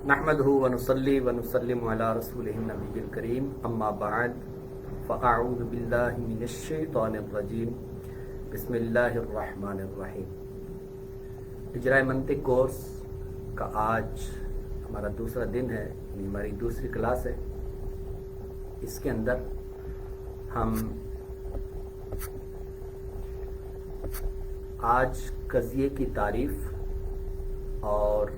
नहमदहु व नुसल्ली व नुसल्लिमु अला रसूलिहिन नबिय्यिल करीम अम्मा बअद फ़अऊज़ु बिल्लाहि मिनश शैतानिर रजीम बिस्मिल्लाहिर रहमानिर रहीम। इजराए मंतिक कोर्स का आज हमारा दूसरा दिन है, यानी हमारी दूसरी क्लास है। इसके अंदर हम आज कज़िये की तारीफ़ और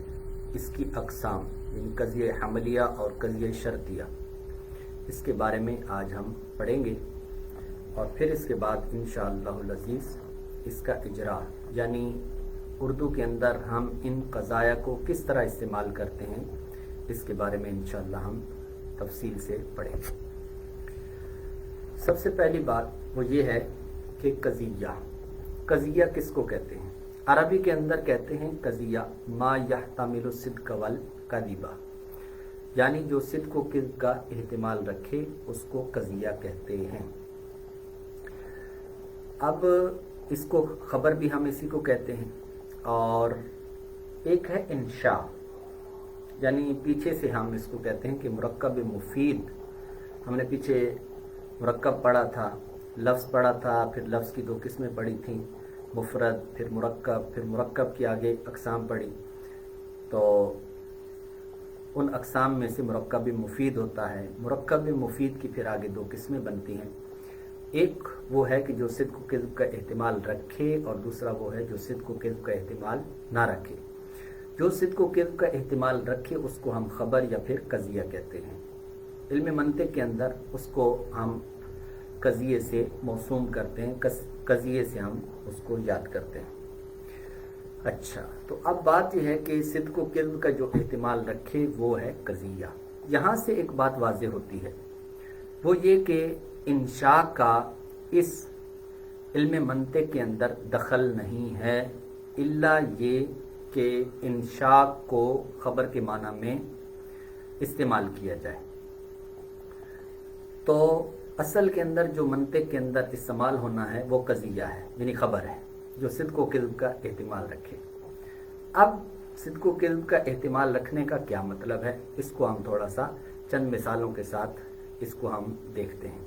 इसकी अक़साम यानी कज़िये हमलिया और कज़िये शर्तिया, इसके बारे में आज हम पढ़ेंगे और फिर इसके बाद इंशाअल्लाहुल अज़ीज़ इसका इजरा यानी उर्दू के अंदर हम इन क़ज़ाया को किस तरह इस्तेमाल करते हैं, इसके बारे में इंशाअल्लाह हम तफसील से पढ़ेंगे। सबसे पहली बात वो ये है कि कज़िया किसको कहते हैं। अरबी के अंदर कहते हैं कज़िया मा यहतमिलु सिद्क़ वल कज़िबा, यानी जो सिद्क़ व किज़्ब का एहतिमाल रखे उसको कज़िया कहते हैं। अब इसको ख़बर भी हम इसी को कहते हैं। और एक है इंशा, यानी पीछे से हम इसको कहते हैं कि मुरक्कब मुफीद। हमने पीछे मुरक्कब पढ़ा था, लफ्ज़ पढ़ा था, फिर लफ्ज़ की दो किस्में पढ़ी थी, मुफरद फिर मुरक्कब की आगे अक़साम पढ़ी। तो उन अक़साम में से मुरक्कब मुफीद होता है। मुरक्कब मुफीद की फिर आगे दो किस्में बनती हैं। एक वो है कि जो सिद्क़ व किज़्ब का एहतिमाल रखे और दूसरा वो है जो सिद्क़ व किज़्ब का एहतिमाल ना रखे। जो सिद्क़ व किज़्ब का एहतिमाल रखे उसको हम ख़बर या फिर कज़िया कहते हैं। इल्म मंतिक़ के अंदर उसको हम कज़िये से मौसूम करते हैं, कज़िये से हम उसको याद करते हैं। अच्छा, तो अब बात यह है कि सिद्क़ व किज़्ब का जो एहतिमाल रखे वो है कज़िया। यहाँ से एक बात वाज़ेह होती है, वो ये कि इंशा का इस इल्म मंतिक़ के अंदर दखल नहीं है, इल्ला ये कि इंशा को ख़बर के माना में इस्तेमाल किया जाए। तो असल के अंदर जो मंतिक़ के अंदर इस्तेमाल होना है वो कज़िया है, यानी ख़बर है जो सिद्क़ व किज़्ब का एहतिमाल रखे। अब सिद्क़ व किज़्ब का एहतिमाल रखने का क्या मतलब है, इसको हम थोड़ा सा चंद मिसालों के साथ इसको हम देखते हैं।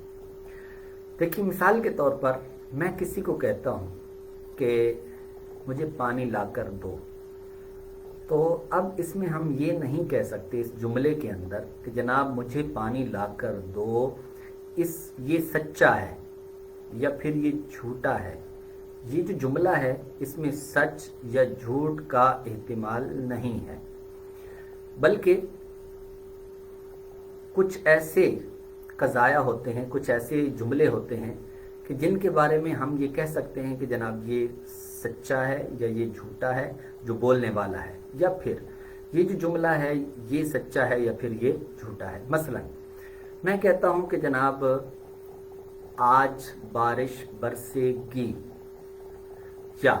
देखिए, मिसाल के तौर पर मैं किसी को कहता हूँ कि मुझे पानी लाकर दो, तो अब इसमें हम ये नहीं कह सकते इस जुमले के अंदर कि जनाब मुझे पानी लाकर दो, ये सच्चा है या फिर ये झूठा है। ये जो जुमला है इसमें सच या झूठ का एहतिमाल नहीं है, बल्कि कुछ ऐसे कज़ाया होते हैं, कुछ ऐसे जुमले होते हैं कि जिनके बारे में हम ये कह सकते हैं कि जनाब ये सच्चा है या ये झूठा है जो बोलने वाला है, या फिर ये जो जुमला है ये सच्चा है या फिर ये झूठा है। मसलन मैं कहता हूँ कि जनाब आज बारिश बरसेगी, या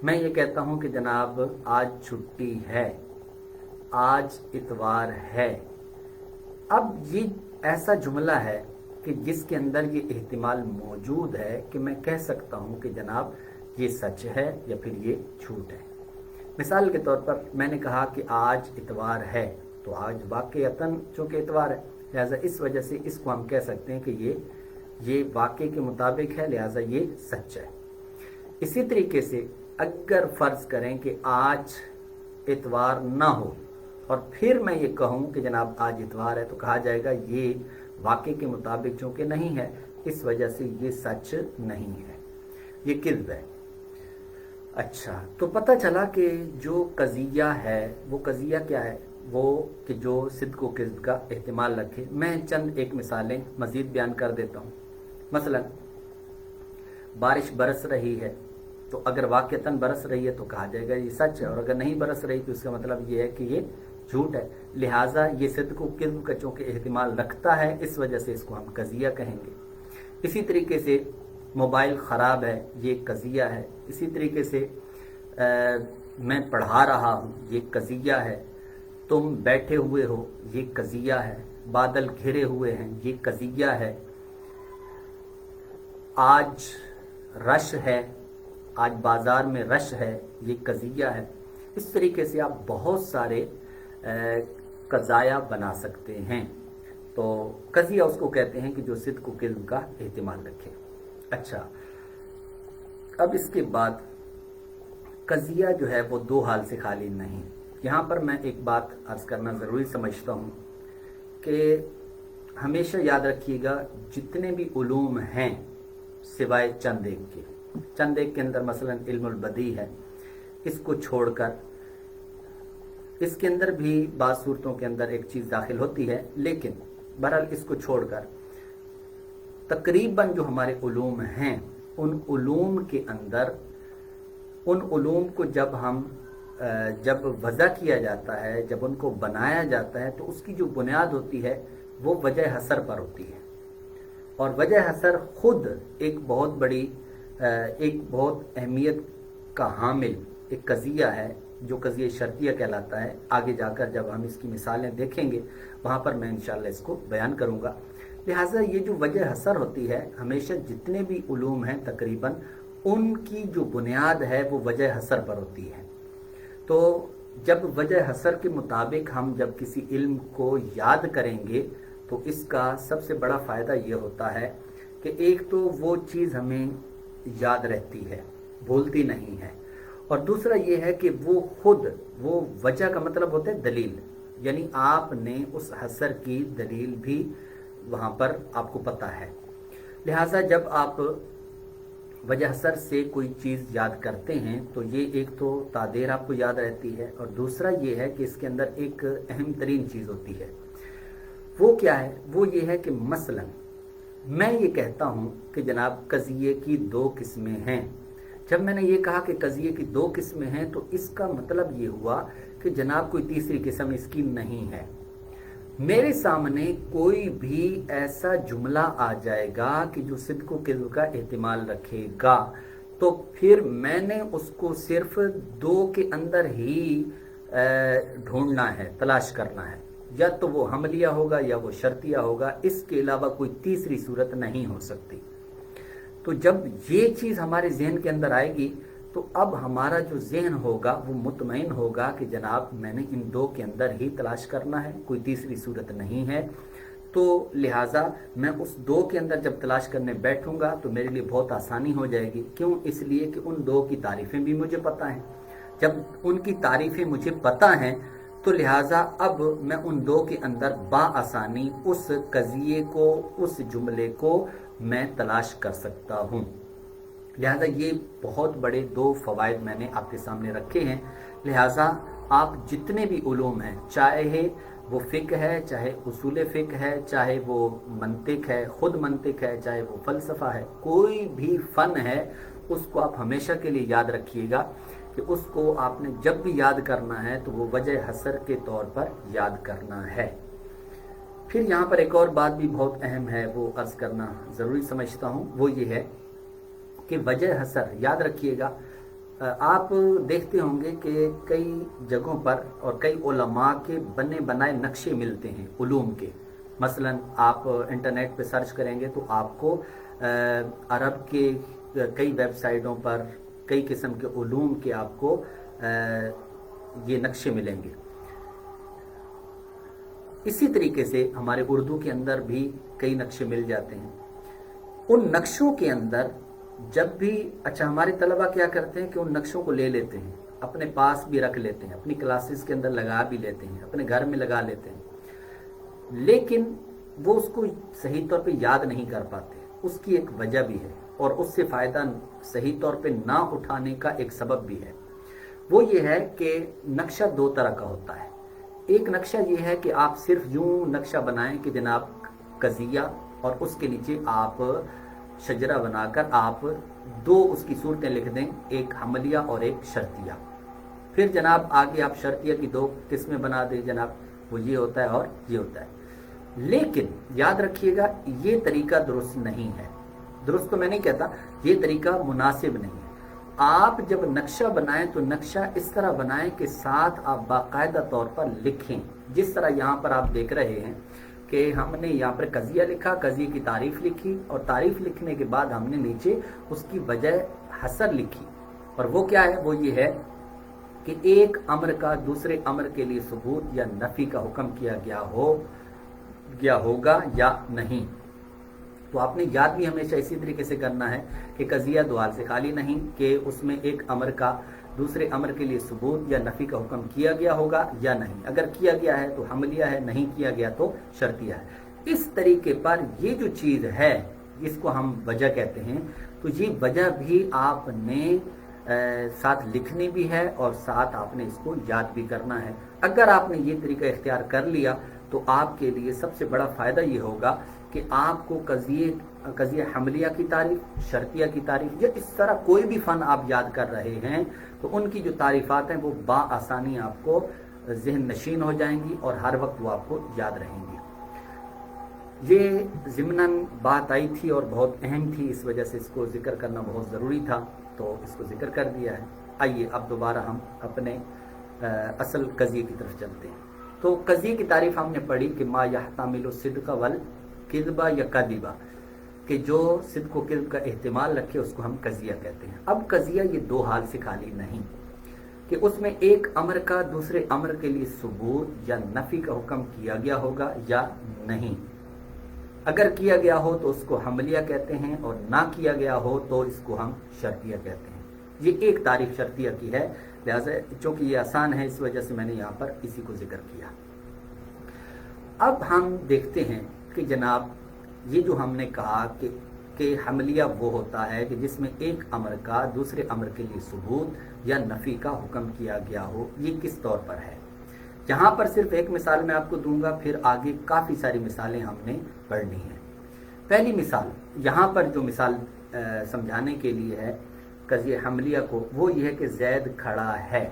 मैं ये कहता हूँ कि जनाब आज छुट्टी है, आज इतवार है। अब ये ऐसा जुमला है कि जिसके अंदर ये एहतिमाल मौजूद है कि मैं कह सकता हूँ कि जनाब ये सच है या फिर ये झूठ है। मिसाल के तौर पर मैंने कहा कि आज इतवार है, तो आज वाक़ईतन चूँकि इतवार है, लिहाजा इस वजह से इसको हम कह सकते हैं कि ये वाक़े के मुताबिक है, लिहाजा ये सच है। इसी तरीके से अगर फ़र्ज़ करें कि आज इतवार ना हो और फिर मैं ये कहूँ कि जनाब आज इतवार है, तो कहा जाएगा ये वाक़े के मुताबिक चूँकि नहीं है, इस वजह से ये सच नहीं है, ये किज़्ब है। अच्छा, तो पता चला कि जो कज़िया है वो कज़िया क्या है, वो कि जो सिद्क़ व किज़्ब का एहतिमाल रखे। मैं चंद एक मिसालें मज़ीद बयान कर देता हूँ। मसलन बारिश बरस रही है, तो अगर वाक़ईतन बरस रही है तो कहा जाएगा ये सच है, और अगर नहीं बरस रही तो इसका मतलब ये है कि ये झूठ है। लिहाजा ये सिद्क़ व किज़्ब का चूँकि एहतिमाल रखता है, इस वजह से इसको हम कज़िया कहेंगे। इसी तरीके से मोबाइल ख़राब है, ये कज़िया है। इसी तरीके से मैं पढ़ा रहा हूँ, ये कज़िया है। तुम बैठे हुए हो, ये कज़िया है। बादल घिरे हुए हैं, ये कज़िया है। आज रश है, आज बाज़ार में रश है, ये कज़िया है। इस तरीके से आप बहुत सारे कज़ाया बना सकते हैं। तो कज़िया उसको कहते हैं कि जो सिद्क़ व किज़्ब का एहतिमाल रखे। अच्छा, अब इसके बाद कज़िया जो है वो दो हाल से खाली नहीं। यहाँ पर मैं एक बात अर्ज़ करना ज़रूरी समझता हूँ कि हमेशा याद रखिएगा, जितने भी उलूम हैं सिवाय चंद एक के, चंद एक के अंदर मसलन इल्मुल बदी है, इसको छोड़कर इसके अंदर भी बाज़ सूरतों के अंदर एक चीज़ दाखिल होती है, लेकिन बहरहाल इसको छोड़कर तकरीबन जो हमारे उलूम हैं, उन उलूम के अंदर, उन उलूम को जब वज़ा किया जाता है, जब उनको बनाया जाता है, तो उसकी जो बुनियाद होती है वो वजह हसर पर होती है। और वजह हसर खुद एक बहुत बड़ी, एक बहुत अहमियत का हामिल एक कज़िया है, जो कज़िया शर्तिया कहलाता है। आगे जाकर जब हम इसकी मिसालें देखेंगे वहाँ पर मैं इंशाअल्लाह इसको बयान करूँगा। लिहाजा ये जो वजह हसर होती है, हमेशा जितने भी उलूम हैं तकरीबन उनकी जो बुनियाद है वो वजह हसर पर होती है। तो जब वजह हसर के मुताबिक हम जब किसी इल्म को याद करेंगे तो इसका सबसे बड़ा फ़ायदा ये होता है कि एक तो वो चीज़ हमें याद रहती है, भूलती नहीं है, और दूसरा ये है कि वो खुद, वो वजह का मतलब होता है दलील, यानी आपने उस हसर की दलील भी वहाँ पर आपको पता है। लिहाजा जब आप वजह हसर से कोई चीज़ याद करते हैं तो ये एक तो तादेर आपको याद रहती है, और दूसरा ये है कि इसके अंदर एक अहम तरीन चीज़ होती है। वो क्या है? वो ये है कि मसलन मैं ये कहता हूँ कि जनाब कज़िये की दो किस्में हैं। जब मैंने ये कहा कि कज़िये की दो किस्में हैं तो इसका मतलब ये हुआ कि जनाब कोई तीसरी किस्म इसकी नहीं है। मेरे सामने कोई भी ऐसा जुमला आ जाएगा कि जो सिद्क़ व किज़्ब का एहतिमाल रखेगा, तो फिर मैंने उसको सिर्फ दो के अंदर ही ढूंढना है, तलाश करना है। या तो वो हमलिया होगा या वो शर्तिया होगा, इसके अलावा कोई तीसरी सूरत नहीं हो सकती। तो जब ये चीज़ हमारे जहन के अंदर आएगी तो अब हमारा जो जहन होगा वो मुतमईन होगा कि जनाब मैंने इन दो के अंदर ही तलाश करना है, कोई तीसरी सूरत नहीं है। तो लिहाजा मैं उस दो के अंदर जब तलाश करने बैठूंगा तो मेरे लिए बहुत आसानी हो जाएगी। क्यों? इसलिए कि उन दो की तारीफ़ें भी मुझे पता हैं। जब उनकी तारीफ़ें मुझे पता हैं तो लिहाजा अब मैं उन दो के अंदर बाआसानी उस कज़िये को, उस जुमले को मैं तलाश कर सकता हूँ। लिहाजा ये बहुत बड़े दो फ़वाइद मैंने आपके सामने रखे हैं। लिहाजा आप जितने भी उलूम हैं, चाहे वो फ़िक़्ह है, चाहे उसूल फ़िक़्ह है, चाहे वो मंतिक है, ख़ुद मंतिक है, चाहे वो फ़लसफ़ा है, कोई भी फ़न है, उसको आप हमेशा के लिए याद रखिएगा कि उसको आपने जब भी याद करना है तो वो वजह हसर के तौर पर याद करना है। फिर यहाँ पर एक और बात भी बहुत अहम है, वो अर्ज़ करना ज़रूरी समझता हूँ। वो ये है कि वजह हसर याद रखिएगा। आप देखते होंगे कि कई जगहों पर और कई उलमा के बने बनाए नक्शे मिलते हैं उलूम के। मसलन आप इंटरनेट पे सर्च करेंगे तो आपको अरब के कई वेबसाइटों पर कई किस्म के उलूम के आपको ये नक्शे मिलेंगे। इसी तरीके से हमारे उर्दू के अंदर भी कई नक्शे मिल जाते हैं। उन नक्शों के अंदर जब भी, अच्छा हमारे तलबा क्या करते हैं कि उन नक्शों को ले लेते हैं, अपने पास भी रख लेते हैं, अपनी क्लासेस के अंदर लगा भी लेते हैं, अपने घर में लगा लेते हैं, लेकिन वो उसको सही तौर पे याद नहीं कर पाते। उसकी एक वजह भी है और उससे फ़ायदा सही तौर पे ना उठाने का एक सबब भी है। वो ये है कि नक्शा दो तरह का होता है। एक नक्शा ये है कि आप सिर्फ यूं नक्शा बनाएं कि जनाब कज़िया, और उसके नीचे आप शजरा बनाकर आप दो उसकी सूरतें लिख दें, एक हमलिया और एक शर्तिया। फिर जनाब आगे आप शर्तिया की दो किस्में बना दें, जनाब वो ये होता है और ये होता है। लेकिन याद रखिएगा ये तरीका दुरुस्त नहीं है। दुरुस्त तो मैं नहीं कहता, ये तरीका मुनासिब नहीं है। आप जब नक्शा बनाएं तो नक्शा इस तरह बनाएं कि साथ आप बाकायदा तौर पर लिखें। जिस तरह यहाँ पर आप देख रहे हैं कि हमने यहाँ पर कज़िया लिखा, कज़िये की तारीफ़ लिखी, और तारीफ़ लिखने के बाद हमने नीचे उसकी वजह हसर लिखी। और वो क्या है? वो ये है कि एक अमर का दूसरे अमर के लिए सबूत या नफी का हुक्म किया गया होगा या नहीं। तो आपने याद भी हमेशा इसी तरीके से करना है कि कजिया दुआल से खाली नहीं, कि उसमें एक अमर का दूसरे अमर के लिए सबूत या नफी का हुक्म किया गया होगा या नहीं। अगर किया गया है तो हमलिया है, नहीं किया गया तो शर्तिया है। इस तरीके पर ये जो चीज है इसको हम वजह कहते हैं। तो ये वजह भी आपने साथ लिखनी भी है और साथ आपने इसको याद भी करना है। अगर आपने ये तरीका इख्तियार कर लिया तो आपके लिए सबसे बड़ा फायदा ये होगा कि आपको कजिए हमलिया की तारीफ, शर्तिया की तारीफ या इस तरह कोई भी फन आप याद कर रहे हैं तो उनकी जो तारीफात हैं वो आसानी आपको ज़हन नशीन हो जाएंगी और हर वक्त वो आपको याद रहेंगी। ये ज़िम्नन बात आई थी और बहुत अहम थी, इस वजह से इसको जिक्र करना बहुत ज़रूरी था, तो इसको जिक्र कर दिया है। आइए अब दोबारा हम अपने असल कजिए की तरफ चलते हैं। तो कजिए की तारीफ हमने पढ़ी कि मा यहतामिलु सिद्क़ वल किज़्बा या कज़िबा, कि जो सिद्क़ व किज़्ब का एहतिमाल रखे उसको हम कजिया कहते हैं। अब कजिया ये दो हाल से खाली नहीं कि उसमें एक अमर का दूसरे अमर के लिए सबूत या नफी का हुक्म किया गया होगा या नहीं। अगर किया गया हो तो उसको हमलिया कहते हैं और ना किया गया हो तो इसको हम शर्तिया कहते हैं। ये एक तारीफ शर्तिया की है, लिहाजा चूंकि ये आसान है इस वजह से मैंने यहाँ पर इसी को जिक्र किया। अब हम देखते हैं कि जनाब ये जो हमने कहा कि हमलिया वो होता है कि जिसमें एक अमर का दूसरे अमर के लिए सबूत या नफी का हुक्म किया गया हो, ये किस तौर पर है। यहाँ पर सिर्फ एक मिसाल मैं आपको दूंगा, फिर आगे काफ़ी सारी मिसालें हमने पढ़नी हैं। पहली मिसाल यहाँ पर जो मिसाल समझाने के लिए है कज़िए हमलिया को, वो ये है कि जैद खड़ा है।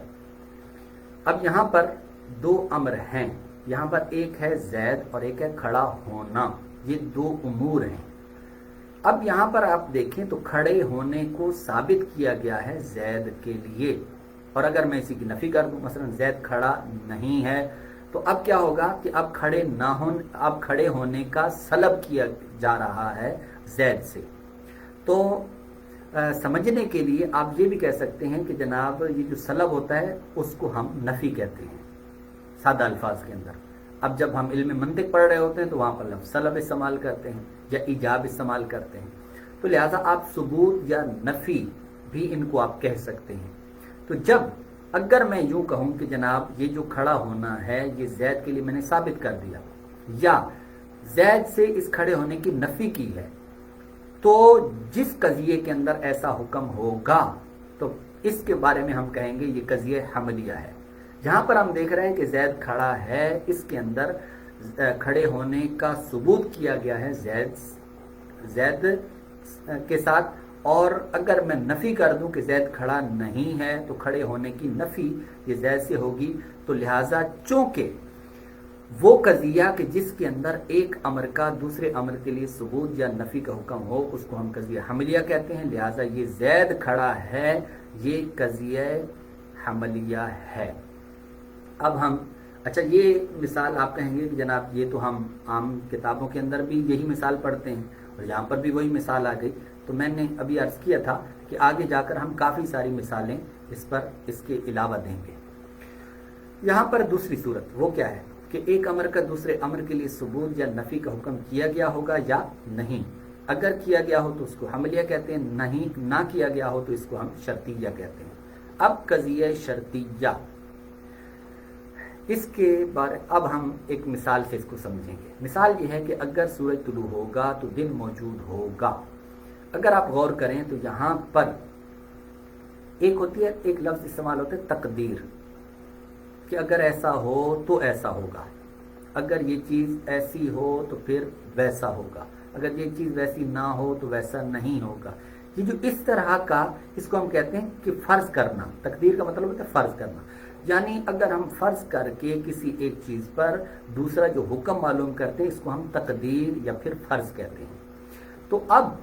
अब यहाँ पर दो अमर हैं, यहाँ पर एक है जैद और एक है खड़ा होना, ये दो उमूर हैं। अब यहाँ पर आप देखें तो खड़े होने को साबित किया गया है जैद के लिए, और अगर मैं इसी की नफी कर दूं, मसलन जैद खड़ा नहीं है, तो अब क्या होगा कि अब खड़े होने का सलब किया जा रहा है जैद से। तो समझने के लिए आप ये भी कह सकते हैं कि जनाब ये जो सलब होता है उसको हम नफी कहते हैं सादा अल्फाज के अंदर। अब जब हम इल्म मंतिक पढ़ रहे होते हैं तो वहाँ पर लफ्ज़ सलब इस्तेमाल करते हैं या इजाब इस्तेमाल करते हैं, तो लिहाजा आप सबूत या नफी भी इनको आप कह सकते हैं। तो जब अगर मैं यूं कहूं कि जनाब ये जो खड़ा होना है ये जैद के लिए मैंने साबित कर दिया या जैद से इस खड़े होने की नफी की है, तो जिस कजिए के अंदर ऐसा हुक्म होगा तो इसके बारे में हम कहेंगे ये कजिए हमलिया है। जहां पर हम देख रहे हैं कि जैद खड़ा है, इसके अंदर खड़े होने का सबूत किया गया है जैद के साथ, और अगर मैं नफी कर दूं कि जैद खड़ा नहीं है तो खड़े होने की नफी ये जैद से होगी। तो लिहाजा चूंकि वो कजिया कि जिसके अंदर एक अमर का दूसरे अमर के लिए सबूत या नफी का हुक्म हो उसको हम कजिया हमलिया कहते हैं। लिहाजा ये जैद खड़ा है, ये कजिया हमलिया है। अब हम अच्छा ये मिसाल आप कहेंगे कि जनाब ये तो हम आम किताबों के अंदर भी यही मिसाल पढ़ते हैं और यहाँ पर भी वही मिसाल आ गई। तो मैंने अभी अर्ज किया था कि आगे जाकर हम काफ़ी सारी मिसालें इस पर इसके अलावा देंगे। यहाँ पर दूसरी सूरत वो क्या है कि एक अमर का दूसरे अमर के लिए सबूत या नफी का हुक्म किया गया होगा या नहीं। अगर किया गया हो तो उसको हमलिया कहते हैं, नहीं ना किया गया हो तो इसको हम शर्तिया कहते हैं। अब कजिया शर्तिया, इसके बारे अब हम एक मिसाल से इसको समझेंगे। मिसाल ये है कि अगर सूरज तुलू होगा तो दिन मौजूद होगा। अगर आप गौर करें तो यहाँ पर एक होती है, एक लफ्ज इस्तेमाल होता है तकदीर, कि अगर ऐसा हो तो ऐसा होगा, अगर ये चीज़ ऐसी हो तो फिर वैसा होगा, अगर ये चीज़ वैसी ना हो तो वैसा नहीं होगा। ये जो इस तरह का, इसको हम कहते हैं कि फ़र्ज करना। तकदीर का मतलब होता है फ़र्ज करना, यानी अगर हम फ़र्ज करके किसी एक चीज़ पर दूसरा जो हुक्म मालूम करते हैं इसको हम तकदीर या फिर फ़र्ज कहते हैं। तो अब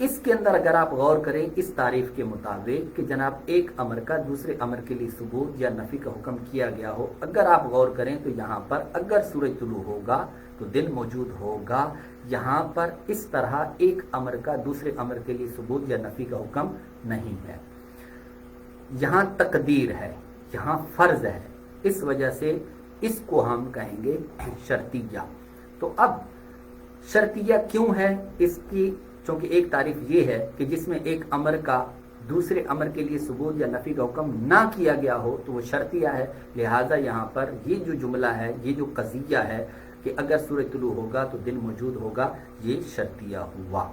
इसके अंदर अगर आप गौर करें इस तारीफ के मुताबिक कि जनाब एक अमर का दूसरे अमर के लिए सबूत या नफी का हुक्म किया गया हो, अगर आप गौर करें तो यहाँ पर अगर सूरज तुलू होगा तो दिन मौजूद होगा, यहाँ पर इस तरह एक अमर का दूसरे अमर के लिए सबूत या नफी का हुक्म नहीं है, यहाँ तकदीर है। यहाँ फर्ज है, इस वजह से इसको हम कहेंगे शर्तिया। तो अब शर्तिया क्यों है इसकी, चूंकि एक तारीफ ये है कि जिसमें एक अमर का दूसरे अमर के लिए सुबूत या नफी का हुक्म ना किया गया हो तो वो शर्तिया है। लिहाजा यहाँ पर ये जो जुमला है, ये जो कज़िया है कि अगर सूरज तुलू होगा तो दिन मौजूद होगा, ये शर्तिया हुआ।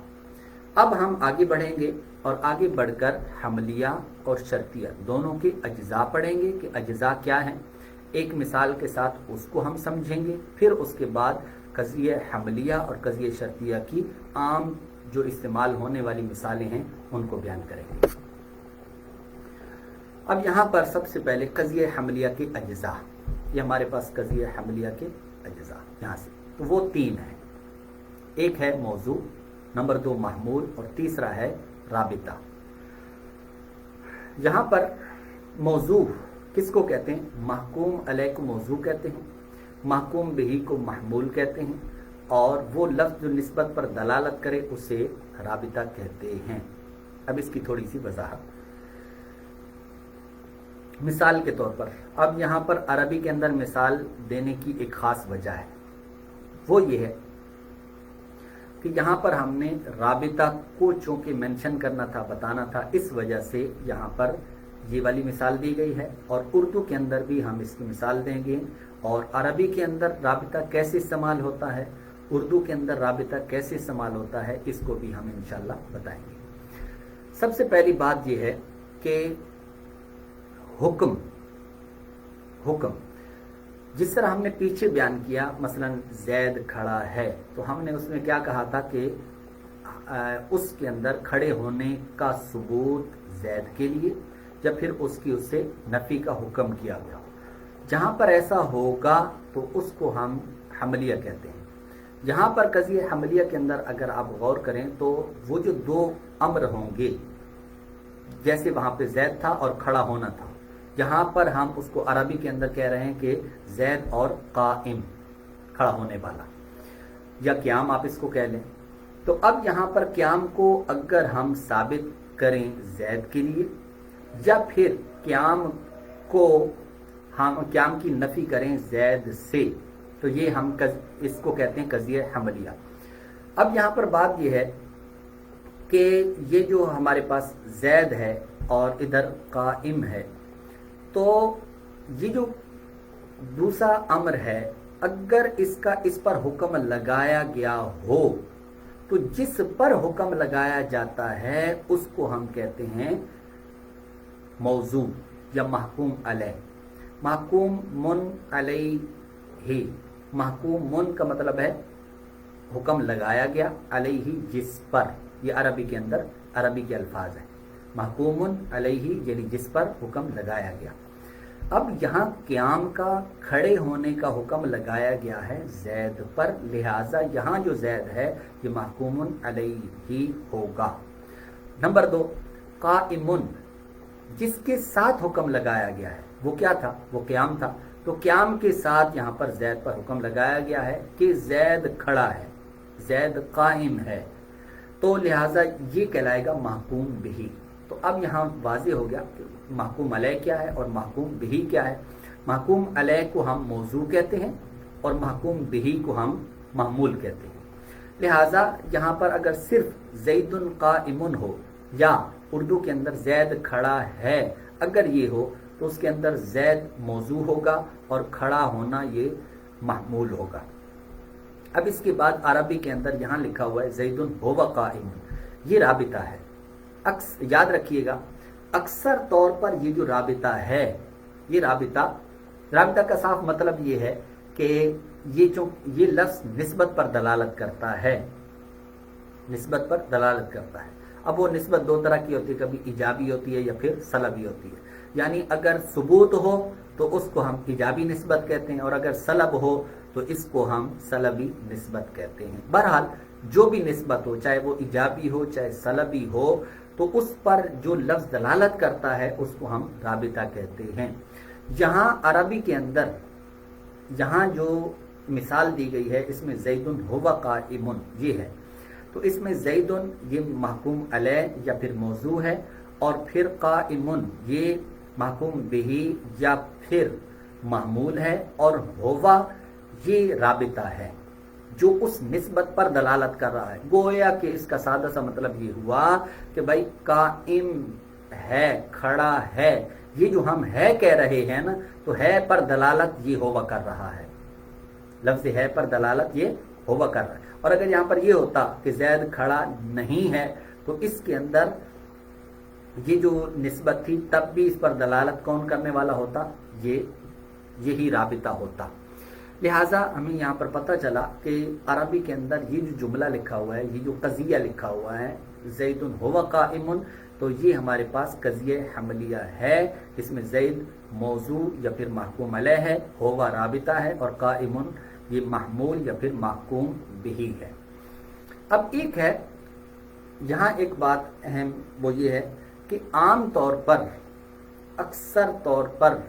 अब हम आगे बढ़ेंगे और आगे बढ़कर हमलिया और शर्तिया दोनों के अज्जा पढ़ेंगे कि अज्जा क्या हैं। एक मिसाल के साथ उसको हम समझेंगे, फिर उसके बाद कज़िया हमलिया और कज़िया शर्तिया की आम जो इस्तेमाल होने वाली मिसालें हैं उनको बयान करेंगे। अब यहाँ पर सबसे पहले कज़िया हमलिया के अज्जा, ये हमारे पास कज़िया हमलिया के अज्जा यहाँ से, तो वो 3 हैं। एक है मौजू, नंबर 2 महमूल और तीसरा है राबिता। यहाँ पर मौजू किसको कहते हैं? महकूम अलैह को मौजू कहते हैं, महकूम बिही को महमूल कहते हैं, और वो लफ्ज़ जो निस्बत पर दलालत करे उसे राबिता कहते हैं। अब इसकी थोड़ी सी वजाहत, मिसाल के तौर पर, अब यहाँ पर अरबी के अंदर मिसाल देने की एक ख़ास वजह है, वो ये है कि यहाँ पर हमने राबिता को चूँकि मेंशन करना था, बताना था, इस वजह से यहाँ पर ये वाली मिसाल दी गई है। और उर्दू के अंदर भी हम इसकी मिसाल देंगे, और अरबी के अंदर राबिता कैसे इस्तेमाल होता है, उर्दू के अंदर राबिता कैसे इस्तेमाल होता है, इसको भी हम इंशाल्लाह बताएंगे। सबसे पहली बात यह है कि हुक्म जिस तरह हमने पीछे बयान किया, मसलन जैद खड़ा है, तो हमने उसमें क्या कहा था कि उसके अंदर खड़े होने का सबूत जैद के लिए, या फिर उसकी उससे नफी का हुक्म किया गया। जहाँ पर ऐसा होगा तो उसको हम हमलिया कहते हैं। यहाँ पर कज़िया हमलिया के अंदर अगर आप गौर करें तो वो जो 2 अम्र होंगे, जैसे वहाँ पे जैद था और खड़ा होना था, यहाँ पर हम उसको अरबी के अंदर कह रहे हैं कि जैद और काइम, खड़ा होने वाला, या क़याम आप इसको कह लें। तो अब यहाँ पर क़याम को अगर हम साबित करें जैद के लिए, या फिर क़याम को हम क़याम की नफ़ी करें जैद से, तो ये हम इसको कहते हैं कज़िया हमलिया। अब यहाँ पर बात यह है कि ये जो हमारे पास जैद है और इधर काइम है, तो ये जो दूसरा अम्र है, अगर इसका इस पर हुक्म लगाया गया हो तो जिस पर हुक्म लगाया जाता है उसको हम कहते हैं मौजू या महकूम अलैह। महकूम मुन अलैहि, महकूम मुन का मतलब है हुक्म लगाया गया, अलैहि जिस पर, ये अरबी के अंदर अरबी के अल्फाज है। महकूमुन अलैहि यानी जिस पर हुक्म लगाया गया। अब यहाँ क़याम का, खड़े होने का हुक्म लगाया गया है जैद पर, लिहाजा यहाँ जो जैद है ये महकूमुन अलैहि होगा। नंबर 2 काइमुन, जिसके साथ हुक्म लगाया गया है वो क्या था? वो क़याम था। तो क़याम के साथ यहाँ पर जैद पर हुक्म लगाया गया है कि जैद खड़ा है, जैद काइम है, तो लिहाजा ये कहलाएगा महकूम बिही। तो अब यहाँ वाज़ेह हो गया कि महकूम अलैह क्या है और महकूम बिही क्या है। महकूम अलैह को हम मौजू कहते हैं और महकूम बिही को हम महमूल कहते हैं। लिहाजा यहाँ पर अगर सिर्फ ज़ैदुन काइमुन हो या उर्दू के अंदर जैद खड़ा है, अगर ये हो तो उसके अंदर जैद मौजू होगा और खड़ा होना ये महमूल होगा। अब इसके बाद अरबी के अंदर यहाँ लिखा हुआ है ज़ैदुन हुवा काइमुन, ये राबिता है। याद रखिएगा, अक्सर तौर पर ये जो राबिता है, ये राबिता का साफ मतलब ये है कि ये लफ्ज़ निस्बत पर दलालत करता है, निस्बत पर दलालत करता है। अब वो निस्बत 2 तरह की होती है, कभी इजाबी होती है या फिर सलबी होती है। यानी अगर सबूत हो तो उसको हम इजाबी निस्बत कहते हैं, और अगर सलब हो तो इसको हम सलबी निस्बत कहते हैं। बहरहाल जो भी निस्बत हो, चाहे वो इजाबी हो चाहे सलबी हो, तो उस पर जो लफ्ज़ दलालत करता है उसको हम राबिता कहते हैं। यहाँ अरबी के अंदर यहाँ जो मिसाल दी गई है इसमें ज़ैदुन हुवा काइमुन ये है, तो इसमें ज़ैदुन ये महकूम अलैह या फिर मौजू है, और फिर काइमुन ये महकूम बिही या फिर महमूल है, और होवा ये राबिता है जो उस निस्बत पर दलालत कर रहा है। गोया कि इसका सादा सा मतलब ये हुआ कि भाई काइम है, खड़ा है, ये जो हम है कह रहे हैं ना, तो है पर दलालत ये होवा कर रहा है, लफ्ज़ है पर दलालत ये होवा कर रहा है। और अगर यहाँ पर ये होता कि जैद खड़ा नहीं है तो इसके अंदर ये जो निस्बत थी तब भी इस पर दलालत कौन करने वाला होता, यही राबिता होता। लिहाजा हमें यहाँ पर पता चला कि अरबी के अंदर ये जो जुमला लिखा हुआ है, ये जो कज़िया लिखा हुआ है ज़ैदुन हुवा काइमुन, तो ये हमारे पास कज़िया हमलिया है। इसमें ज़ैद मौजू या फिर महकूम अलैह है, हुवा राबिता है, और काइमुन ये महमूल या फिर महकूम बिही है। अब एक है यहाँ एक बात अहम, वो ये है कि आम तौर पर, अक्सर तौर पर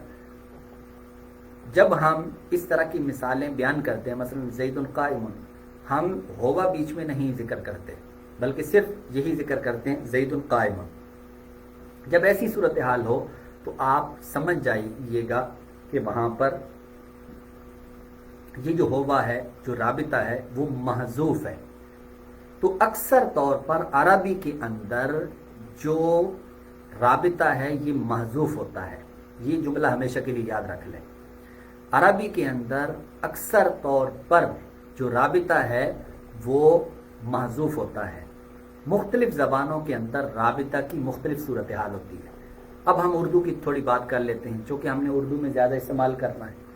जब हम इस तरह की मिसालें बयान करते हैं, मसलन ज़ैदुन काइमुन, हम होवा बीच में नहीं जिक्र करते बल्कि सिर्फ यही जिक्र करते हैं ज़ैदुन काइमुन। जब ऐसी सूरत हाल हो तो आप समझ जाइएगा कि वहाँ पर ये जो होवा है, जो राबिता है, वो महजूफ है। तो अक्सर तौर पर अरबी के अंदर जो राबिता है ये महजूफ होता है। ये जुमला हमेशा के लिए याद रख लें। अरबी के अंदर अक्सर तौर पर जो राबिता है वो महजूफ होता है। मुख्तलिफ ज़बानों के अंदर राबिता की मुख्तलिफ सूरत हाल होती है। अब हम उर्दू की थोड़ी बात कर लेते हैं, चूँकि हमने उर्दू में ज़्यादा इस्तेमाल करना है।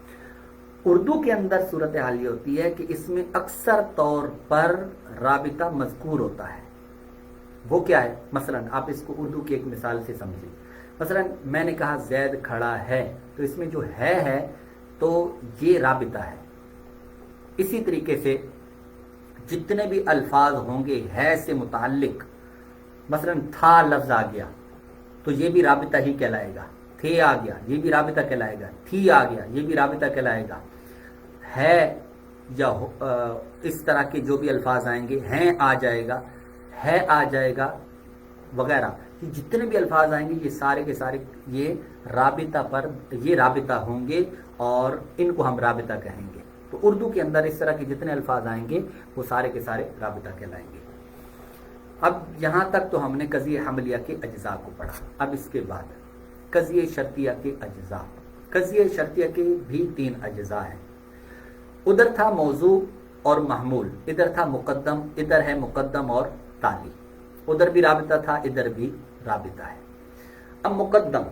उर्दू के अंदर सूरत हाल ये होती है कि इसमें अक्सर तौर पर राबिता मज़कूर होता है। वो क्या है? मसलन आप इसको उर्दू की एक मिसाल से समझिए। मसलन मैंने कहा ज़ैद खड़ा है, तो इसमें जो है तो ये राबिता है। इसी तरीके से जितने भी अल्फाज होंगे है से मुताल्लिक, मसलन था लफ्ज़ आ गया तो ये भी राबिता ही कहलाएगा। थे आ गया, ये भी राबिता कहलाएगा। थी आ गया, ये भी राबिता कहलाएगा। है या इस तरह के जो भी अल्फाज आएंगे, हैं आ जाएगा, है आ जाएगा वगैरह, ये जितने भी अल्फाज आएंगे ये सारे के सारे ये राबिता पर, ये राबिता होंगे और इनको हम राबिता कहेंगे। तो उर्दू के अंदर इस तरह के जितने अल्फाज आएंगे वो सारे के सारे राबिता कहलाएंगे। अब यहाँ तक तो हमने कज़िया हमलिया के अज्जा को पढ़ा। अब इसके बाद कज़िया शर्तिया के अज्जा। कज़िया शर्तिया के भी 3 अज्जा हैं। उधर था मौजू और महमूल, इधर था मुकद्दम, इधर है मुकद्दम और ताली। उधर भी राबिता था, इधर भी राबिता है। अब मुकद्दम,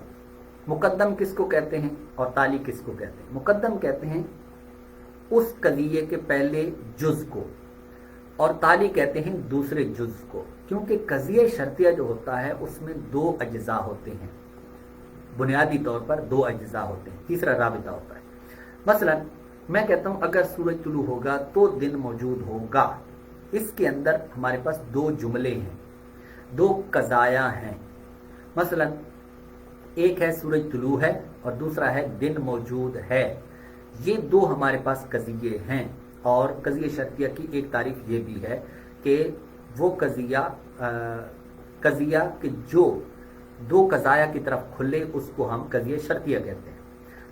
मुकद्दम किसको कहते हैं और ताली किसको कहते हैं? मुकद्दम कहते हैं उस कज़िये के पहले जुज़ को, और ताली कहते हैं दूसरे जुज़ को। क्योंकि कज़िया शर्तिया जो होता है उसमें 2 अज्जा होते हैं, बुनियादी तौर पर 2 अज्जा होते हैं, तीसरा राबिता होता है। मसलन मैं कहता हूं अगर सूरज तुलू होगा तो दिन मौजूद होगा। इसके अंदर हमारे पास 2 जुमले हैं, 2 कज़ाया हैं। मसलन एक है सूरज तुलू है और दूसरा है दिन मौजूद है। ये 2 हमारे पास कज़िये हैं। और कज़िया शर्तिया की एक तारीफ ये भी है कि वो कज़िया के जो 2 कज़ाया की तरफ खुले उसको हम कज़िया शर्तिया कहते हैं।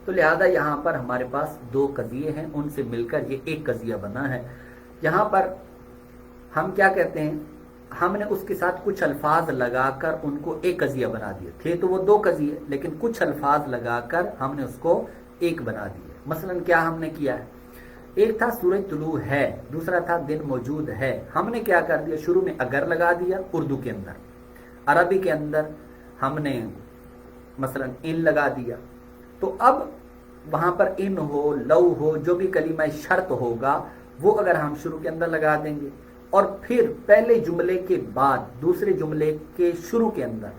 तो लिहाजा यहाँ पर हमारे पास 2 कज़िये हैं, उनसे मिलकर ये एक कज़िया बना है। यहाँ पर हम क्या कहते हैं, हमने उसके साथ कुछ अल्फाज लगाकर उनको एक कज़िया बना दिए थे। तो वो 2 कज़िये, लेकिन कुछ अल्फाज लगाकर हमने उसको एक बना दिए। मसलन क्या हमने किया है, एक था सूरज तुलू है, दूसरा था दिन मौजूद है। हमने क्या कर दिया, शुरू में अगर लगा दिया उर्दू के अंदर। अरबी के अंदर हमने मसलन इन लगा दिया। तो अब वहां पर इन हो, लव हो, जो भी कलीमा शर्त होगा वो अगर हम शुरू के अंदर लगा देंगे और फिर पहले जुमले के बाद दूसरे जुमले के शुरू के अंदर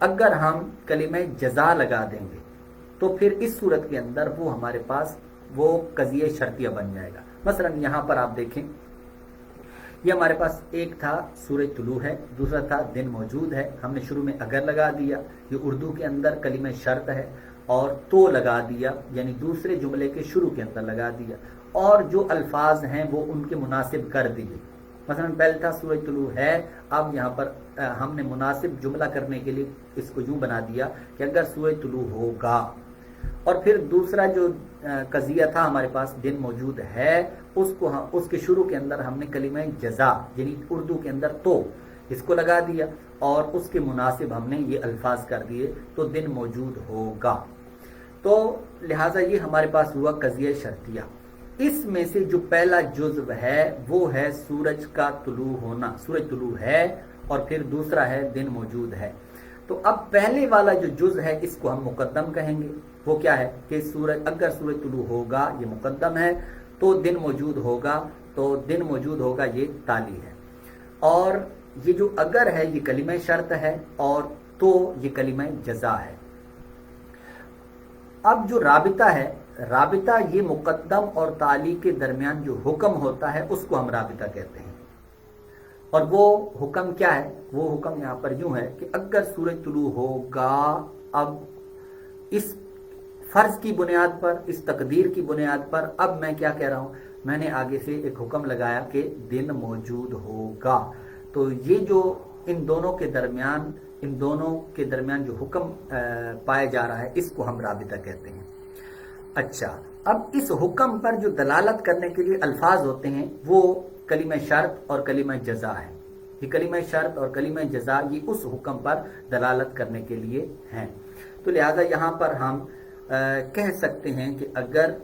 अगर हम कलीमा जज़ा लगा देंगे तो फिर इस सूरत के अंदर वो हमारे पास वो कज़िया शर्तिया बन जाएगा। मसलन यहाँ पर आप देखें, ये हमारे पास एक था सूरज तुलू है, दूसरा था दिन मौजूद है। हमने शुरू में अगर लगा दिया, ये उर्दू के अंदर कलीमा शर्त है, और तो लगा दिया यानी दूसरे जुमले के शुरू के अंदर लगा दिया, और जो अल्फाज हैं वो उनके मुनासिब कर दिए। مثلا پہلے تھا सूरज तुलू है, अब यहाँ पर हमने मुनासिब जुमला करने के लिए इसको यूं बना दिया कि अगर सूरज तुलू होगा. और फिर दूसरा जो कजिया था हमारे पास दिन मौजूद है, उसको हम उसके शुरू के अंदर हमने कलिमा जजा यानी उर्दू के अंदर तो इसको लगा दिया और उसके मुनासिब हमने ये अल्फाज कर दिए तो दिन मौजूद होगा. तो लिहाजा ये हमारे पास हुआ कजिया शर्तिया. इसमें से जो पहला जुज़्व है वो है सूरज का तुलू होना, सूरज तुलू है, और फिर दूसरा है दिन मौजूद है. तो अब पहले वाला जो जुज़ है इसको हम मुकद्दम कहेंगे. वो क्या है कि सूरज अगर सूरज तुलू होगा ये मुकद्दम है, तो दिन मौजूद होगा, तो दिन मौजूद होगा ये ताली है. और ये जो अगर है ये कलिमा शर्त है और तो ये कलिमा जजा है. अब जो राबिता है, राबिता ये मुकद्दम और ताली के दरमियान जो हुक्म होता है उसको हम राबिता कहते हैं. और वो हुक्म क्या है? वो हुक्म यहाँ पर यूं है कि अगर सूरज तुलू होगा, अब इस फर्ज की बुनियाद पर, इस तकदीर की बुनियाद पर अब मैं क्या कह रहा हूं, मैंने आगे से एक हुक्म लगाया कि दिन मौजूद होगा. तो ये जो इन दोनों के दरमियान जो हुक्म पाया जा रहा है इसको हम राबिता कहते हैं. अच्छा, अब इस हुक्म पर जो दलालत करने के लिए अल्फाज होते हैं वो कलिमा शर्त और कलिमा जजा है. ये कलिमा शर्त और कलिमा जजा ये उस हुक्म पर दलालत करने के लिए हैं. तो लिहाजा यहाँ पर हम कह सकते हैं कि अगर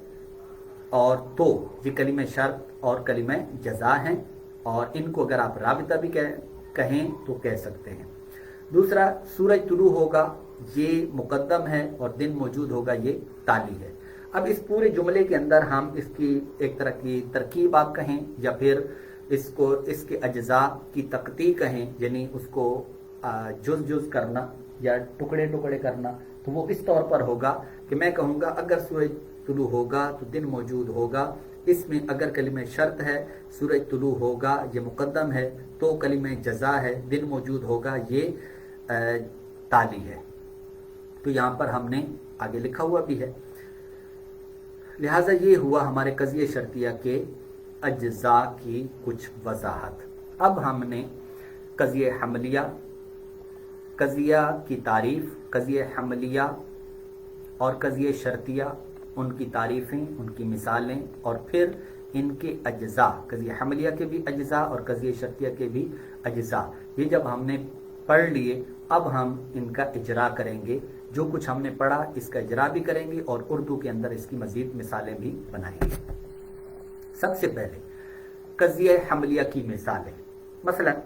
और तो ये कलिमा शर्त और कलिमा जजा हैं, और इनको अगर आप राबिता भी कहें तो कह सकते हैं. दूसरा सूरज तुलू होगा ये मुकद्दम है और दिन मौजूद होगा ये ताली है. अब इस पूरे जुमले के अंदर हम इसकी एक तरह की तरकीब आप कहें या फिर इसको इसके अज्जा की तकती कहें, यानी उसको जुज जुज करना या टुकड़े टुकड़े करना, तो वो इस तौर पर होगा कि मैं कहूँगा अगर सूरज तुलू होगा तो दिन मौजूद होगा. इसमें अगर कलिमा शर्त है सूरज तुलू होगा ये मुकद्दम है, तो कलिमा जजा है दिन मौजूद होगा ये ताली है. तो यहाँ पर हमने आगे लिखा हुआ भी है. लिहाजा ये हुआ हमारे कज़िया शर्तिया के अज्जा की कुछ वजाहत. अब हमने कज़िया हमलिया, कज़िया की तारीफ, कज़िया हमलिया और कज़िया शर्तिया, उनकी तारीफ़ें, उनकी मिसालें और फिर इनके अज्जा, कज़िया हमलिया के भी अज्जा और कज़िया शर्तिया के भी अज्जा, ये जब हमने पढ़ लिए अब हम इनका इजरा करेंगे. जो कुछ हमने पढ़ा इसका इजरा भी करेंगे और उर्दू के अंदर इसकी मजीद मिसालें भी बनाएंगे. सबसे पहले कज़िया हमलिया की मिसालें. मसलन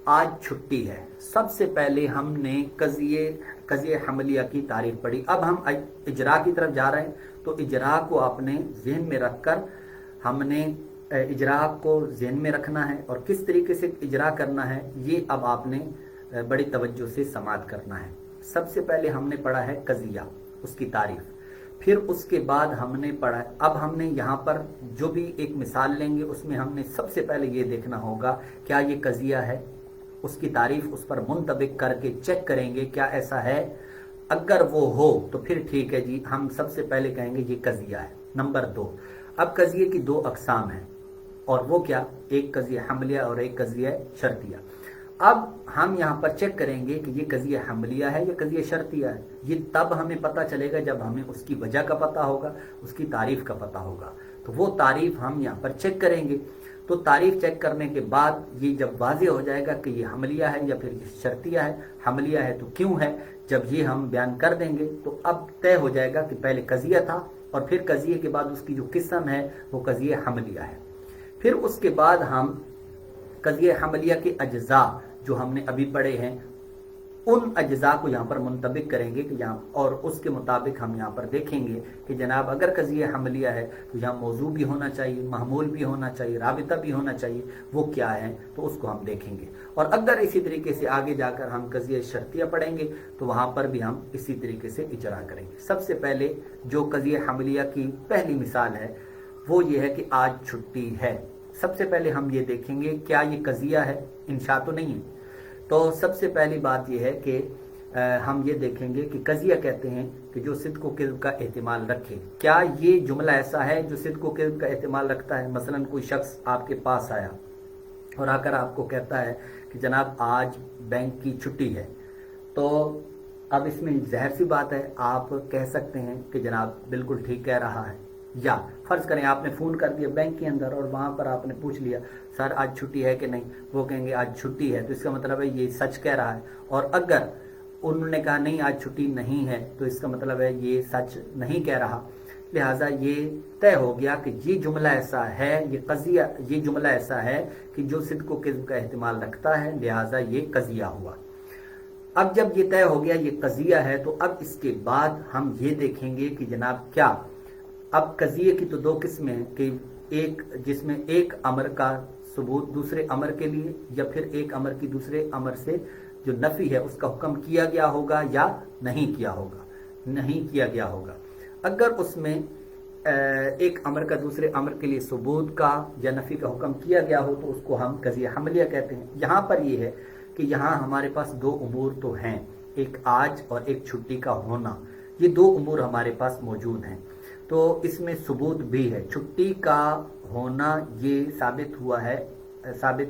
आज छुट्टी है. सबसे पहले हमने कज़िया हमलिया की तारीफ पढ़ी. अब हम इजरा की तरफ जा रहे हैं, तो इजरा को आपने जहन में रखकर हमने इजरा को जहन में रखना है और किस तरीके से इजरा करना है ये अब आपने बड़ी तवज्जो से समाअत करना है. सबसे पहले हमने पढ़ा है कज़िया, उसकी तारीफ. फिर उसके बाद हमने पढ़ा, अब हमने यहाँ पर जो भी एक मिसाल लेंगे उसमें हमने सबसे पहले ये देखना होगा क्या ये कज़िया है, उसकी तारीफ उस पर मुंतबिक करके चेक करेंगे क्या ऐसा है. अगर वो हो तो फिर ठीक है जी, हम सबसे पहले कहेंगे ये कज़िया है. नंबर 2, अब कज़िये की 2 अक़साम हैं और वो क्या, एक कज़िया हमलिया और एक कज़िया शर्तिया. अब हम यहाँ पर चेक करेंगे कि ये कज़िया हमलिया है या कज़िया शर्तिया है. ये तब हमें पता चलेगा जब हमें उसकी वजह का पता होगा, उसकी तारीफ का पता होगा. तो वो तारीफ हम यहाँ पर चेक करेंगे. तो तारीफ चेक करने के बाद ये जब वाज़े हो जाएगा कि ये हमलिया है या फिर ये शर्तिया है, हमलिया है तो क्यों है, जब ये हम बयान कर देंगे तो अब तय हो जाएगा कि पहले कज़िया था और फिर कज़िये के बाद उसकी जो किस्म है वो कज़िया हमलिया है. फिर उसके बाद हम कज़िया हमलिया के अज्जा जो हमने अभी पढ़े हैं उन अज्जा को यहाँ पर मुंतबिक करेंगे कि यहाँ, और उसके मुताबिक हम यहाँ पर देखेंगे कि जनाब अगर कज़िया हमलिया है तो यहाँ मौजू भी होना चाहिए, महमूल भी होना चाहिए, राबिता भी होना चाहिए, वो क्या है तो उसको हम देखेंगे. और अगर इसी तरीके से आगे जाकर हम कज़िया शर्तिया पढ़ेंगे तो वहाँ पर भी हम इसी तरीके से इजरा करेंगे. सबसे पहले जो कज़िया हमलिया की पहली मिसाल है वो ये है कि आज छुट्टी है. सबसे पहले हम ये देखेंगे क्या ये कज़िया है, इंशा तो नहीं है. तो सबसे पहली बात यह है कि हम ये देखेंगे कि कज़िया कहते हैं कि जो सिद्क़ व किज़्ब का एहतिमाल रखे. क्या ये जुमला ऐसा है जो सिद्क़ व किज़्ब का एहतिमाल रखता है? मसलन कोई शख्स आपके पास आया और आकर आपको कहता है कि जनाब आज बैंक की छुट्टी है, तो अब इसमें ज़ाहिर सी बात है आप कह सकते हैं कि जनाब बिल्कुल ठीक कह रहा है। या फ़र्ज़ करें आपने फ़ोन कर दिया बैंक के अंदर और वहाँ पर आपने पूछ लिया सर आज छुट्टी है कि नहीं, वो कहेंगे आज छुट्टी है, तो इसका मतलब है ये सच कह रहा है। और अगर उन्होंने कहा नहीं आज छुट्टी नहीं है, तो इसका मतलब है ये सच नहीं कह रहा। लिहाजा ये तय हो गया कि ये जुमला ऐसा है, ये जुमला ऐसा है कि जो सिद्क़ व किज़्ब का एहतिमाल रखता है, लिहाजा ये कज़िया हुआ। अब जब ये तय हो गया ये कज़िया है, तो अब इसके बाद हम ये देखेंगे कि जनाब क्या अब कज़िये की तो दो किस्में हैं कि एक जिसमें एक अमर का सबूत दूसरे अमर के लिए, या फिर एक अमर की दूसरे अमर से जो नफ़ी है उसका हुक्म किया गया होगा या नहीं किया गया होगा। अगर उसमें एक अमर का दूसरे अमर के लिए सबूत का या नफ़ी का हुक्म किया गया हो तो उसको हम कज़िया हमलिया कहते हैं। यहाँ पर ये है कि यहाँ हमारे पास दो उमूर तो हैं, एक आज और एक छुट्टी का होना, ये दो उमूर हमारे पास मौजूद हैं। तो इसमें सबूत भी है, छुट्टी का होना ये साबित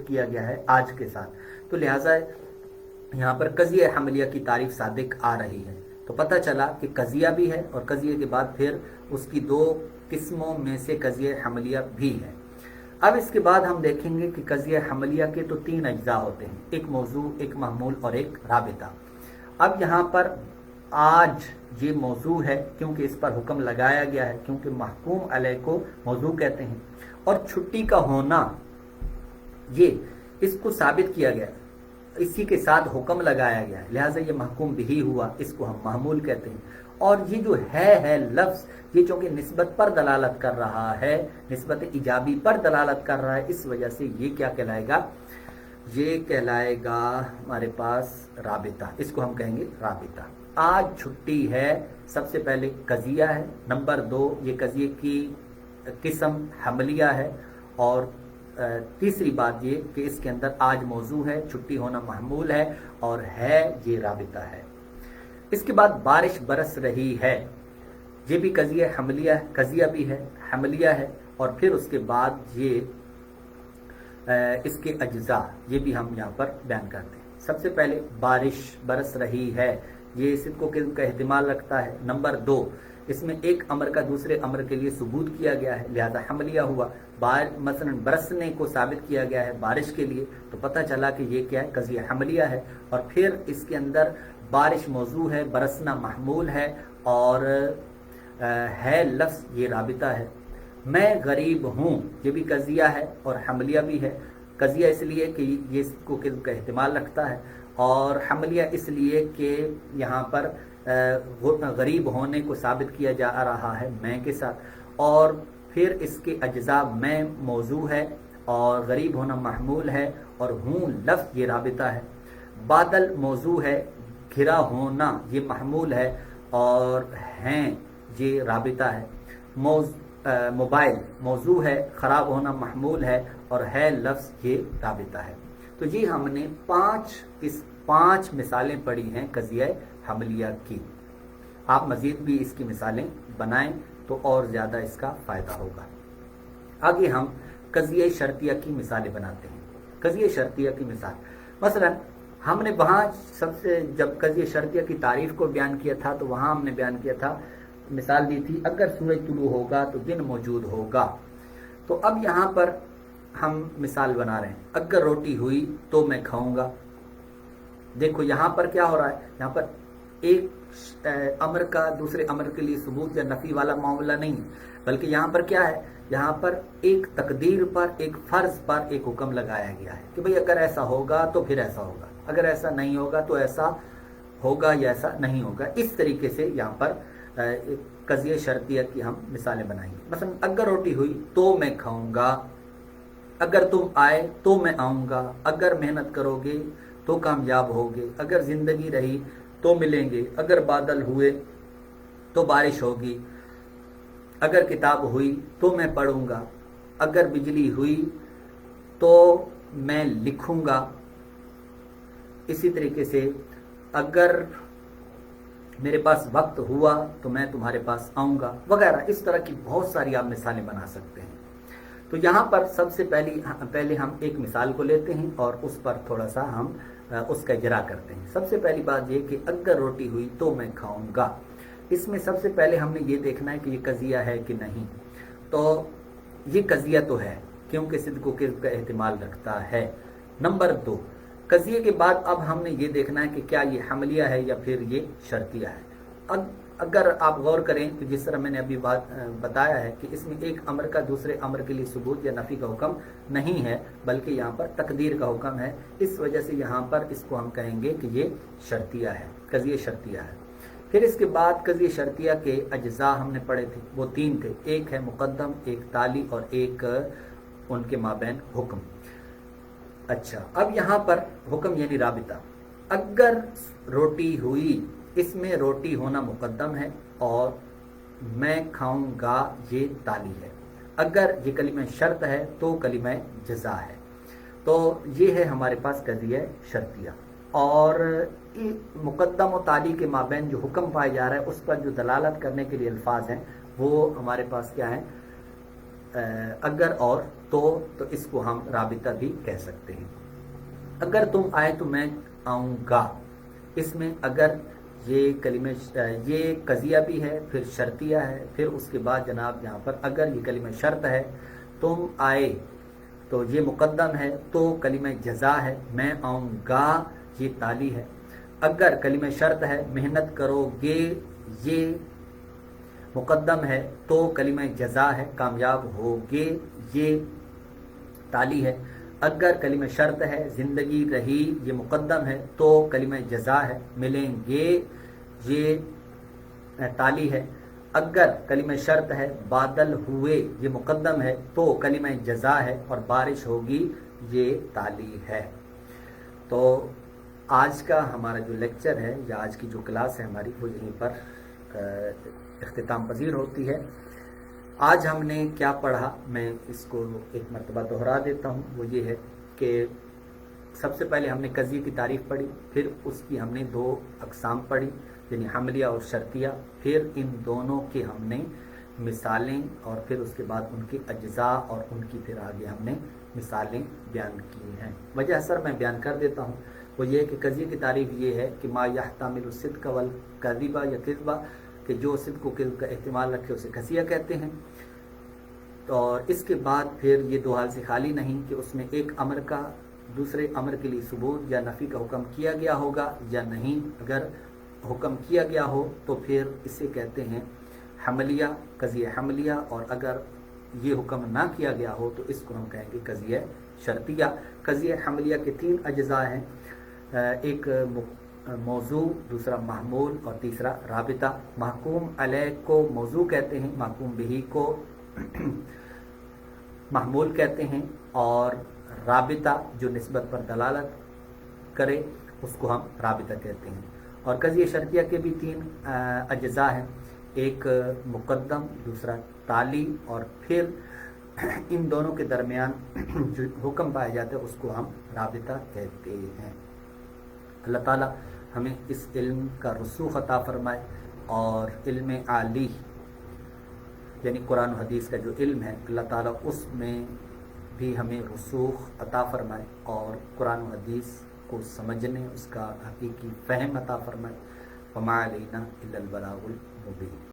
किया गया है आज के साथ। तो लिहाजा यहाँ पर कज़िया हमलिया की तारीफ सादिक आ रही है। तो पता चला कि कज़िया भी है और कज़िये के बाद फिर उसकी दो किस्मों में से कज़िया हमलिया भी है। अब इसके बाद हम देखेंगे कि कज़िया हमलिया के तो तीन अज्जा होते हैं, एक मौजू, एक महमूल और एक राबिता। अब यहाँ पर आज ये मौजू है क्योंकि इस पर हुक्म लगाया गया है, क्योंकि महकूम अलैह को मौजू कहते हैं। और छुट्टी का होना ये इसको साबित किया गया, इसी के साथ हुक्म लगाया गया है, लिहाजा ये महकूम बिही हुआ, इसको हम महमूल कहते हैं। और ये जो है लफ्ज़, ये चूँकि निस्बत पर दलालत कर रहा है, निस्बत इजाबी पर दलालत कर रहा है, इस वजह से ये क्या कहलाएगा, ये कहलाएगा हमारे पास राबिता, इसको हम कहेंगे राबिता। आज छुट्टी है सबसे पहले कज़िया है, नंबर दो ये कज़िये की किस्म हमलिया है, और तीसरी बात ये कि इसके अंदर आज मौजू है, छुट्टी होना महमूल है, और है ये राबिता है। इसके बाद बारिश बरस रही है, ये भी कज़िया भी है, हमलिया है। और फिर उसके बाद ये इसके अज्जा ये भी हम यहाँ पर बयान करते हैं। सबसे पहले बारिश बरस रही है, ये सिद्क़ व किज़्ब का एहतिमाल रखता है। नंबर दो इसमें एक अमर का दूसरे अमर के लिए सबूत किया गया है, लिहाजा हमलिया हुआ। मसलन बरसने को साबित किया गया है बारिश के लिए, तो पता चला कि ये क्या है, कज़िया हमलिया है। और फिर इसके अंदर बारिश मौजू है, बरसना महमूल है, और है लफ्ज़ ये राबिता है। मैं गरीब हूँ, ये भी कज़िया है और हमलिया भी है। कज़िया इसलिए कि ये सिद्क़ व किज़्ब का एहतिमाल रखता है, और हमलिया इसलिए कि यहाँ पर गरीब होने को साबित किया जा रहा है मैं के साथ। और फिर इसके अज्जा मैं मौजू है और गरीब होना महमूल है, और हूँ लफ्ज़ ये राबिता है। बादल मौजू है, घिरा होना ये महमूल है, और हैं ये राबिता है। मोबाइल मौजू है, ख़राब होना महमूल है, और है लफ्ज़ ये राबिता है। तो ये हमने पाँच मिसालें पढ़ी हैं कज़िया हमलिया की। आप मज़ीद भी इसकी मिसालें बनाएं तो और ज़्यादा इसका फ़ायदा होगा। आगे हम कज़िया शर्तिया की मिसालें बनाते हैं। कज़िया शर्तिया की मिसाल, मसलन हमने वहाँ सबसे जब कज़िया शर्तिया की तारीफ़ को बयान किया था, तो वहाँ हमने बयान किया था, मिसाल दी थी, अगर सूरज तुलू होगा तो दिन मौजूद होगा। तो अब यहाँ पर हम मिसाल बना रहे हैं, अगर रोटी हुई तो मैं खाऊंगा। देखो यहाँ पर क्या हो रहा है, यहाँ पर एक अमर का दूसरे अमर के लिए सबूत या नफ़ी वाला मामला नहीं है, बल्कि यहाँ पर क्या है, यहाँ पर एक तकदीर पर, एक फ़र्ज़ पर एक हुक्म लगाया गया है कि भाई अगर ऐसा होगा तो फिर ऐसा होगा, अगर ऐसा नहीं होगा तो ऐसा होगा या ऐसा नहीं होगा। इस तरीके से यहाँ पर कज़िया शर्तिया की हम मिसालें बनाएंगे। मसलन अगर रोटी हुई तो मैं खाऊंगा, अगर तुम आए तो मैं आऊँगा, अगर मेहनत करोगे तो कामयाब होगे, अगर ज़िंदगी रही तो मिलेंगे, अगर बादल हुए तो बारिश होगी, अगर किताब हुई तो मैं पढ़ूंगा, अगर बिजली हुई तो मैं लिखूंगा। इसी तरीके से अगर मेरे पास वक्त हुआ तो मैं तुम्हारे पास आऊँगा, वगैरह। इस तरह की बहुत सारी आप मिसालें बना सकते हैं। تو یہاں پر سب سے پہلے ہم ایک مثال کو لیتے ہیں اور اس پر تھوڑا سا ہم اس کا اجرا کرتے ہیں۔ سب سے پہلی بات یہ کہ اگر روٹی ہوئی تو میں کھاؤں گا، اس میں سب سے پہلے ہم نے یہ دیکھنا ہے کہ یہ قضیہ ہے کہ نہیں۔ تو یہ قضیہ تو ہے کیونکہ صدق و کذب کا احتمال رکھتا ہے۔ نمبر 2، قضیے کے بعد اب ہم نے یہ دیکھنا ہے کہ کیا یہ حملیہ ہے یا پھر یہ شرطیہ ہے۔ اگر آپ غور کریں تو جس طرح میں نے ابھی بتایا ہے کہ اس میں ایک امر کا دوسرے امر کے لیے ثبوت یا نفی کا حکم نہیں ہے، بلکہ یہاں پر تقدیر کا حکم ہے، اس وجہ سے یہاں پر اس کو ہم کہیں گے کہ یہ شرطیہ ہے، قضیہ شرطیہ ہے۔ پھر اس کے بعد قضیہ شرطیہ کے اجزاء ہم نے پڑھے تھے، وہ 3 تھے، ایک ہے مقدم، ایک تالی اور ایک ان کے مابین حکم۔ اچھا، اب یہاں پر حکم یعنی رابطہ، اگر روٹی ہوئی، اس میں روٹی ہونا مقدم ہے اور میں کھاؤں گا یہ تالی ہے۔ اگر یہ کلمہ شرط ہے تو کلمہ جزا ہے۔ تو یہ ہے ہمارے پاس قضیہ شرطیہ، اور مقدم و تالی کے مابین جو حکم پایا جا رہا ہے اس پر جو دلالت کرنے کے لیے الفاظ ہیں وہ ہمارے پاس کیا ہیں؟ اگر اور تو اس کو ہم رابطہ بھی کہہ سکتے ہیں۔ اگر تم آئے تو میں آؤں گا، اس میں اگر یہ کلمہ یہ قضیہ بھی ہے، پھر شرطیہ ہے، پھر اس کے بعد جناب یہاں پر اگر یہ کلمہ شرط ہے، تم آئے تو یہ مقدم ہے تو کلمہ جزا ہے، میں آؤں گا یہ تالی ہے۔ اگر کلمہ شرط ہے، محنت کرو گے یہ مقدم ہے تو کلمہ جزا ہے، کامیاب ہوگے یہ تالی ہے۔ اگر کلمہ شرط ہے، زندگی رہی یہ مقدم ہے تو کلمہ جزا ہے، ملیں گے یہ تالی ہے۔ اگر کلمہ شرط ہے، بادل ہوئے یہ مقدم ہے تو کلمہ جزا ہے، اور بارش ہوگی یہ تالی ہے۔ تو آج کا ہمارا جو لیکچر ہے یا آج کی جو کلاس ہے ہماری، وہ یہیں پر اختتام پذیر ہوتی ہے۔ آج ہم نے کیا پڑھا، میں اس کو ایک مرتبہ دہرا دیتا ہوں، وہ یہ ہے کہ سب سے پہلے ہم نے قضیے کی تعریف پڑھی، پھر اس کی ہم نے 2 اقسام پڑھی یعنی حملیہ اور شرطیہ، پھر ان دونوں کے ہم نے مثالیں، اور پھر اس کے بعد ان کے اجزاء اور ان کی پھر آگے ہم نے مثالیں بیان کی ہیں۔ وجہ اثر میں بیان کر دیتا ہوں، وہ یہ کہ قضیے کی تعریف یہ ہے کہ ما یحتمل الصدق والکذب یا کذبہ، کہ جو صدق و کذب کا احتمال رکھے اسے قضیہ کہتے ہیں۔ اور اس کے بعد پھر یہ 2 حال سے خالی نہیں کہ اس میں ایک امر کا دوسرے امر کے لیے ثبوت یا نفی کا حکم کیا گیا ہوگا یا نہیں۔ اگر حکم کیا گیا ہو تو پھر اسے کہتے ہیں حملیہ، قضیہ حملیہ، اور اگر یہ حکم نہ کیا گیا ہو تو اس کو ہم کہیں گے قضیہ شرطیہ۔ قضیہ حملیہ کے 3 اجزاء ہیں، ایک موضوع، دوسرا محمول اور تیسرا رابطہ۔ محکوم علیہ کو موضوع کہتے ہیں، محکوم بہی کو محمول کہتے ہیں، اور رابطہ جو نسبت پر دلالت کرے اس کو ہم رابطہ کہتے ہیں۔ اور قضیہ شرطیہ کے بھی 3 اجزاء ہیں، ایک مقدم، دوسرا تالی، اور پھر ان دونوں کے درمیان جو حکم پایا جاتا ہے اس کو ہم رابطہ کہتے ہیں۔ اللہ تعالی ہمیں اس علم کا رسوخ عطا فرمائے، اور علم عالی یعنی قرآن و حدیث کا جو علم ہے اللہ تعالیٰ اس میں بھی ہمیں رسوخ عطا فرمائے، اور قرآن و حدیث کو سمجھنے اس کا حقیقی فہم عطا فرمائے۔ وما علینا الا البلاغ المبین۔